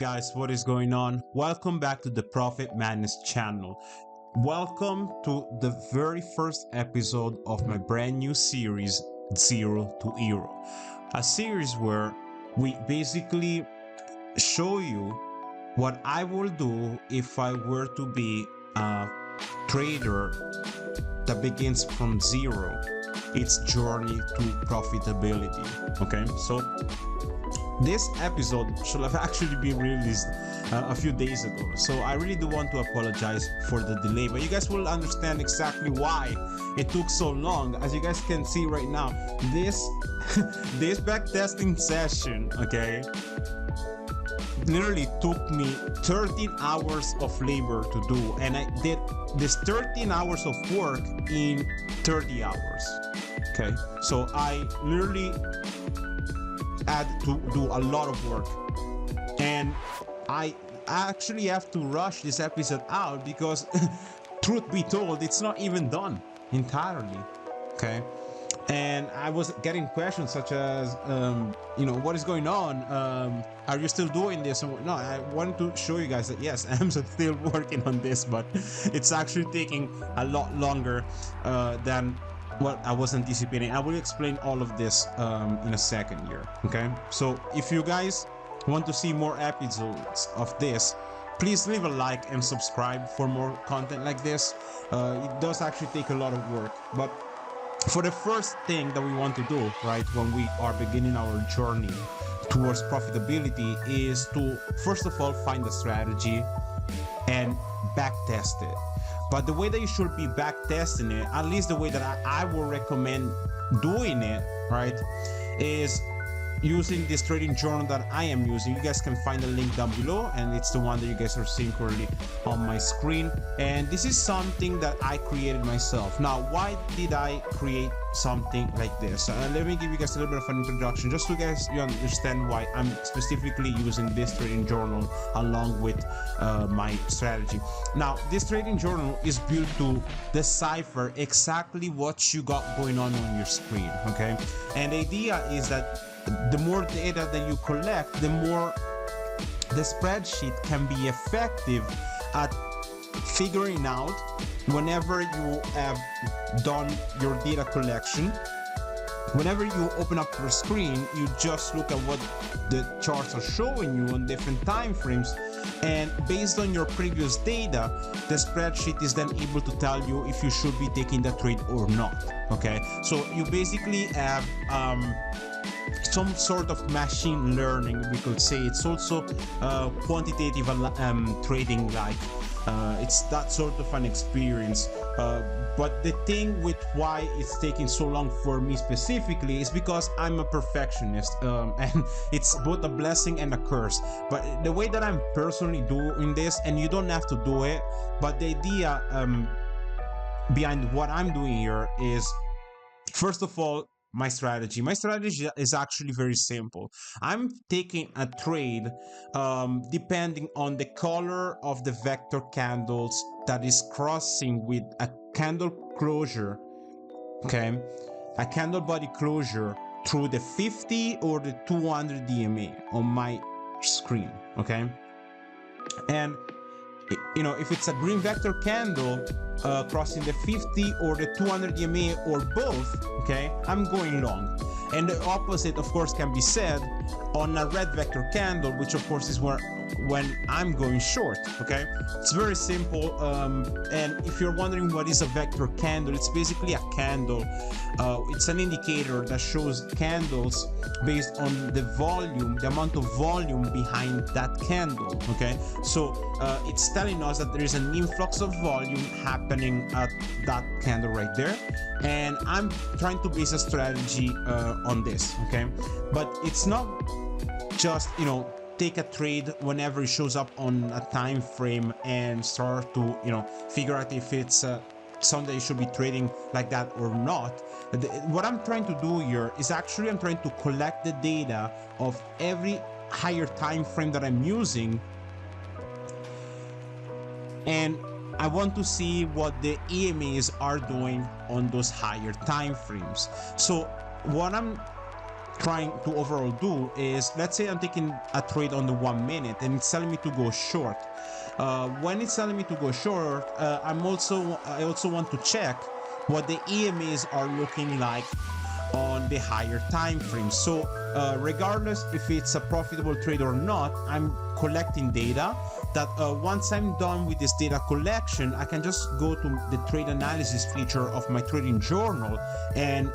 guys, what is going on? Welcome back to the Profit Madness channel. Welcome to the very first episode of my brand new series, Zero to Hero. A series where we basically show you what I will do if I were to be a trader that begins from zero, its journey to profitability. Okay, so this episode should have actually been released a few days ago, so I really do want to apologize for the delay, but you guys will understand exactly why it took so long. As you guys can see right now, this this backtesting session, okay, literally took me 13 hours of labor to do, and I did this 13 hours of work in 30 hours. Okay, so I literally had to do a lot of work, and I actually have to rush this episode out because truth be told, it's not even done entirely. Okay, and I was getting questions such as what is going on, are you still doing this? No, I wanted to show you guys that yes, I'm still working on this, but it's actually taking a lot longer than what I was anticipating. I will explain all of this in a second here. Okay, so if you guys want to see more episodes of this, please leave a like and subscribe for more content like this. It does actually take a lot of work, but for the first thing that we want to do, right, when we are beginning our journey towards profitability, is to first of all find a strategy and backtest it. But the way that you should be backtesting it, at least the way that I will recommend doing it, right, is using this trading journal that I am using. You guys can find the link down below, and it's the one that you guys are seeing currently on my screen. And this is something that I created myself. Now, why did I create something like this? Let me give you guys a little bit of an introduction, just so you understand why I'm specifically using this trading journal along with my strategy. Now, this trading journal is built to decipher exactly what you got going on your screen. Okay, and the idea is that the more data that you collect, the more the spreadsheet can be effective at figuring out, whenever you have done your data collection, whenever you open up your screen, you just look at what the charts are showing you on different time frames, and based on your previous data, the spreadsheet is then able to tell you if you should be taking the trade or not. Okay, so you basically have some sort of machine learning, we could say. It's also quantitative trading, like it's that sort of an experience. But the thing with why it's taking so long for me specifically is because I'm a perfectionist, and it's both a blessing and a curse. But the way that I'm personally doing this, and you don't have to do it, but the idea behind what I'm doing here is, first of all, my strategy is actually very simple. I'm taking a trade depending on the color of the vector candles that is crossing with a candle closure, okay, a candle body closure through the 50 or the 200 DMA on my screen. Okay, and if it's a green vector candle crossing the 50 or the 200 DMA or both, okay, I'm going long. And the opposite, of course, can be said on a red vector candle, which of course is when I'm going short. Okay, it's very simple. And if you're wondering what is a vector candle, it's basically a candle. It's an indicator that shows candles based on the volume, the amount of volume behind that candle. Okay, so it's telling us that there is an influx of volume happening at that candle right there, and I'm trying to base a strategy on this. Okay, but it's not just take a trade whenever it shows up on a time frame and start to figure out if it's something that you should be trading like that or not. What I'm trying to do here is actually I'm trying to collect the data of every higher time frame that I'm using, and I want to see what the EMAs are doing on those higher time frames. So what I'm trying to overall do is, let's say I'm taking a trade on the 1 minute and it's telling me to go short. When it's telling me to go short, I also want to check what the EMAs are looking like on the higher time frame. So regardless if it's a profitable trade or not, I'm collecting data that once I'm done with this data collection, I can just go to the trade analysis feature of my trading journal and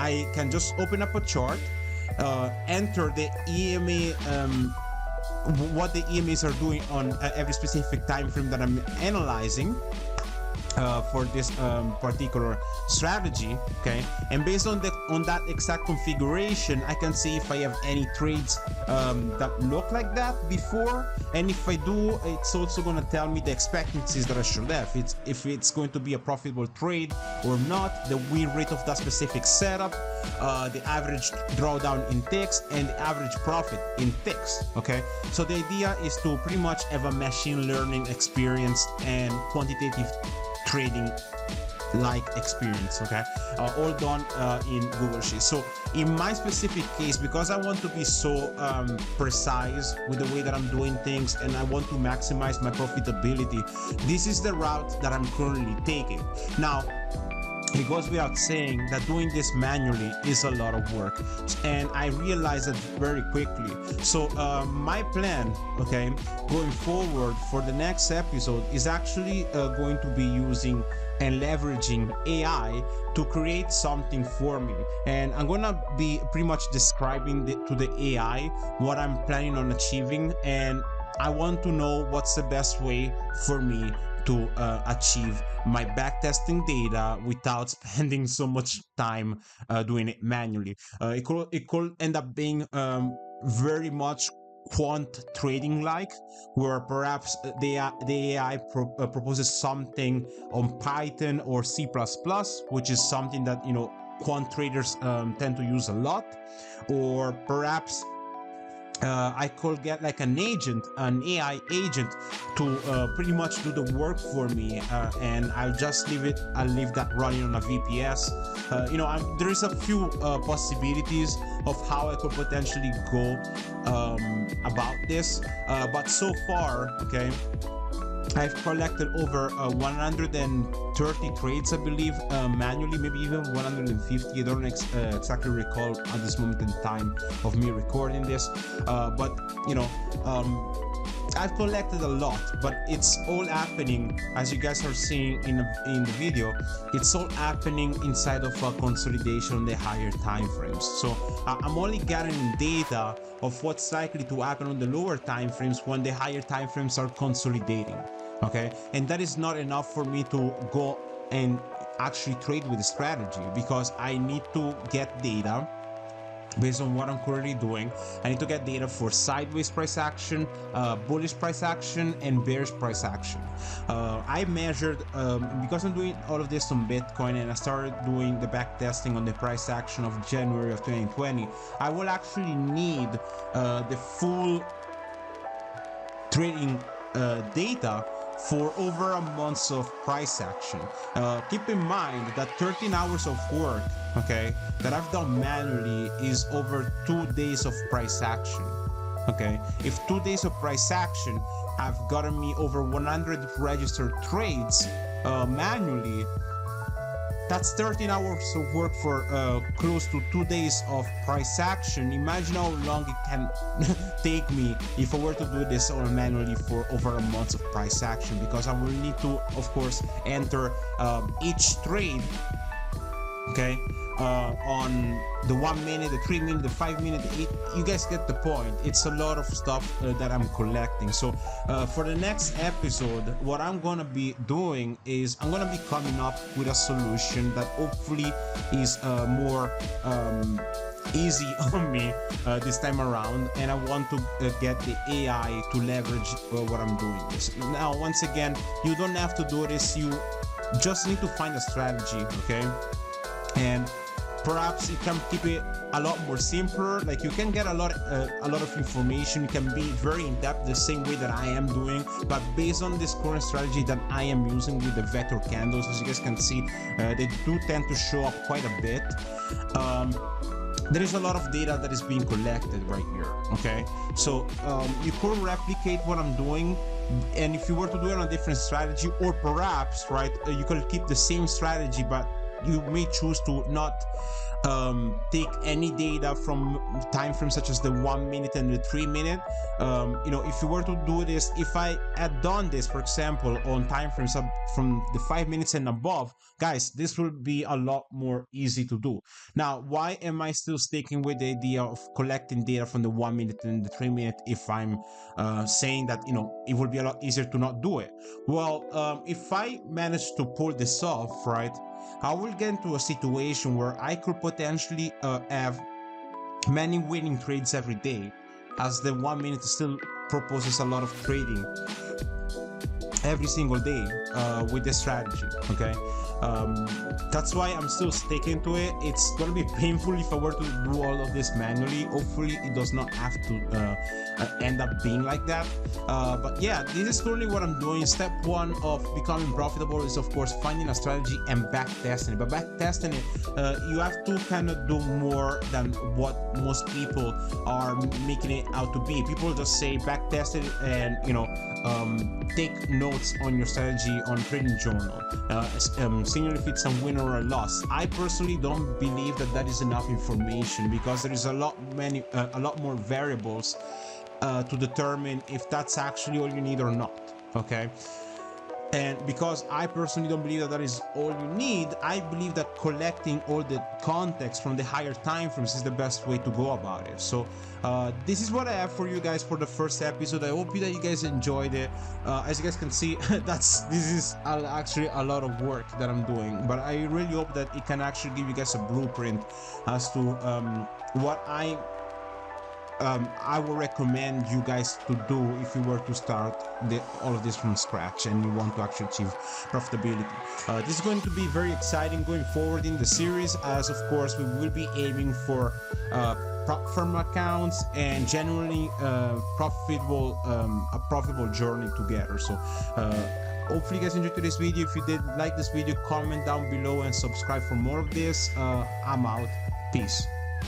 I can just open up a chart, enter the EMA, what the EMAs are doing on every specific time frame that I'm analyzing for this particular strategy, okay? And based on that exact configuration, I can see if I have any trades that look like that before, and if I do, it's also going to tell me the expectancies that I should have. If it's going to be a profitable trade or not, the win rate of that specific setup, the average drawdown in ticks, and the average profit in ticks, okay? So the idea is to pretty much have a machine learning experience and quantitative trading like experience, okay, all done in Google Sheets. So in my specific case, because I want to be so precise with the way that I'm doing things and I want to maximize my profitability, this is the route that I'm currently taking. Now, it goes without saying that doing this manually is a lot of work, and I realized that very quickly. So my plan, okay, going forward for the next episode is actually going to be using and leveraging AI to create something for me, and I'm gonna be pretty much describing to the AI what I'm planning on achieving, and I want to know what's the best way for me to achieve my backtesting data without spending so much time doing it manually. It could end up being very much quant trading like, where perhaps the AI proposes something on Python or C++, which is something that, you know, quant traders tend to use a lot, or perhaps I could get like an AI agent to pretty much do the work for me, and I'll leave that running on a VPS. There is a few possibilities of how I could potentially go about this, but so far, okay, I've collected over 130 trades, I believe, manually, maybe even 150. I don't exactly recall at this moment in time of me recording this, but you know, I've collected a lot, but it's all happening, as you guys are seeing in the video, it's all happening inside of a consolidation on the higher time frames. So I'm only gathering data of what's likely to happen on the lower time frames when the higher time frames are consolidating, okay? And that is not enough for me to go and actually trade with the strategy, because I need to get data based on what I'm currently doing. I need to get data for sideways price action, bullish price action, and bearish price action. I measured, because I'm doing all of this on Bitcoin, and I started doing the back testing on the price action of January of 2020, I will actually need the full trading data for over a month of price action. Keep in mind that 13 hours of work, okay, that I've done manually is over 2 days of price action, okay? If 2 days of price action have gotten me over 100 registered trades manually, that's 13 hours of work for close to 2 days of price action. Imagine how long it can take me if I were to do this all manually for over a month of price action, because I will need to, of course, enter each trade, okay, on the 1 minute, the 3 minute, the 5 minute, the 8. You guys get the point. It's a lot of stuff that I'm collecting. So for the next episode, what I'm gonna be doing is I'm gonna be coming up with a solution that hopefully is more easy on me this time around, and I want to get the AI to leverage what I'm doing this. Now, once again, you don't have to do this. You just need to find a strategy, okay? And perhaps you can keep it a lot more simpler. Like, you can get a lot of information. You can be very in depth the same way that I am doing, but based on this current strategy that I am using with the vector candles, as you guys can see, they do tend to show up quite a bit. there is a lot of data that is being collected right here. Okay, so you could replicate what I'm doing, and if you were to do it on a different strategy, or perhaps right, you could keep the same strategy, but you may choose to not take any data from time frames such as the 1 minute and the 3 minute. You know, if you were to do this, if I had done this, for example, on time frames from the 5 minutes and above, guys, this will be a lot more easy to do. Now, why am I still sticking with the idea of collecting data from the 1 minute and the 3 minute if I'm saying that, you know, it will be a lot easier to not do it? Well, if I manage to pull this off, right, I will get into a situation where I could potentially have many winning trades every day, as the 1 minute still proposes a lot of trading every single day with this strategy. Okay, that's why I'm still sticking to it. It's gonna be painful if I were to do all of this manually. Hopefully it does not have to end up being like that, but yeah, this is currently what I'm doing. Step one of becoming profitable is, of course, finding a strategy and back testing it. But back testing it, you have to kind of do more than what most people are making it out to be. People just say back test it and, you know, take notes on your strategy on trading journal, seeing if it's a win or a loss. I personally don't believe that that is enough information, because there is a lot more variables to determine if that's actually all you need or not. Okay, and because I personally don't believe that that is all you need, I believe that collecting all the context from the higher time frames is the best way to go about it. So this is what I have for you guys for the first episode. I hope that you guys enjoyed it. As you guys can see, this is actually a lot of work that I'm doing, but I really hope that it can actually give you guys a blueprint as to what I will recommend you guys to do if you were to start all of this from scratch and you want to actually achieve profitability. This is going to be very exciting going forward in the series, as of course we will be aiming for firm accounts and genuinely a profitable journey together. So hopefully you guys enjoyed today's video. If you did like this video, comment down below and subscribe for more of this. I'm out. Peace.